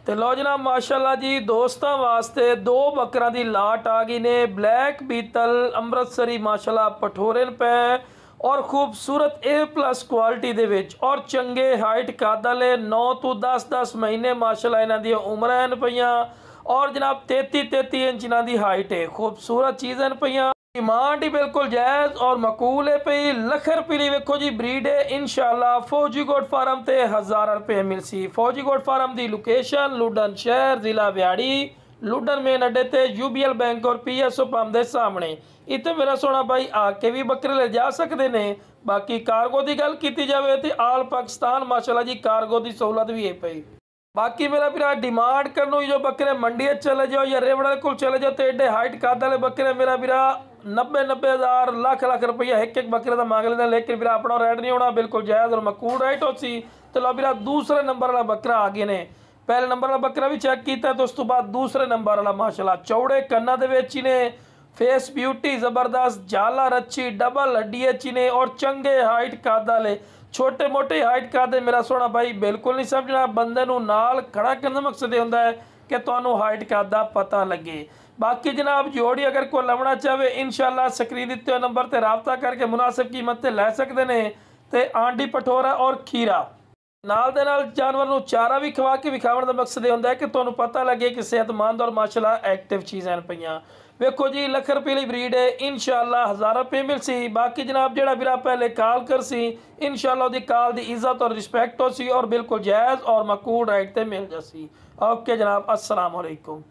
तो लो जनाब माशाल्लाह जी दोस्तों वास्ते दो बकरा की लाट आ गई ने। ब्लैक बीतल अमृतसरी माशाल्लाह पठोरे पे और खूबसूरत A+ क्वालिटी दे विच और चंगे हाइट कादल 9 तो 10 महीने माशाल्लाह इन्हां दी उम्र हैं पईयां और जनाब 33 इंच इन्हां दी हाइट है। खूबसूरत चीज़ हैं पईयां। डिमांड ही बिल्कुल जायज़ और मकूल है पई। लख रुपये वेखो जी ब्रीड है इंशाल्लाह। फौजी गोट फार्म ते 1000 रुपये मिलसी। फौजी गोट फार्म की लोकेशन लुडन शहर जिला व्याड़ी लुडन मेन अड्डे ते UBL बैंक और PSO पंप के सामने। इतने मेरा सोना भाई आके भी बकरे ले जा सकते ने। बाकी कार्गो की गल की जाए तो आल पाकिस्तान माशाल्लाह जी कार्गो की सहूलत भी है पई। बाकी मेरा भरा डिमांड करनो जो बकरे मंडी चले जाओ या रेवड़े को चले जाओ तो एडे हाइट काद वाले बकरे मेरा भरा 90 हज़ार लाख रुपया एक बकरे का मांग लेते। लेकिन भरा अपना रेट नहीं होना बिल्कुल जायज़ और मकूल रेट हो सी। तो लो भरा दूसरे नंबर वाला बकरा आ गए ने। पहले नंबर वाला बकरा भी चेक किया तो उस तो बाद दूसरे नंबर वाला माशाल्लाह चौड़े कन्ना दे विच ही ने। फेस ब्यूटी जबरदस्त जाला रच्छी डबल हड्डी अच्छी ने और चंगे हाइट काद वाले छोटे मोटे हाइट कादे मेरा सोना भाई बिल्कुल नहीं समझना। बंदे नूं नाल खड़ा करने मकसद होंदा है कि तुहानूं हाइट कादा पता लगे। बाकी जनाब जोड़ी अगर कोई लवना चाहे इंशाल्लाह स्क्रीन दिते नंबर ते राबता करके मुनासिब कीमत ते लै सकते हैं। तो आंडी पठोरा और खीरा नाल दे नाल जानवर नूं चारा भी खवा के विखावन का मकसद होंदा है कि तुहानूं पता लगे कि सेहतमंद और माशाल्लाह एक्टिव चीज़ां पईयां। वेखो जी लख रुपये की ब्रीड है इंशाल्लाह 1000 रुपये मिलसी। बाकी जनाब जेड़ा वीरा पहले कॉल कर सी इंशाल्लाह दी कॉल दी इज्जत और रिस्पेक्ट हो सी और बिल्कुल जायज़ और मकूल राइट ते मिल जासी। ओके जनाब अस्सलाम वालेकुम।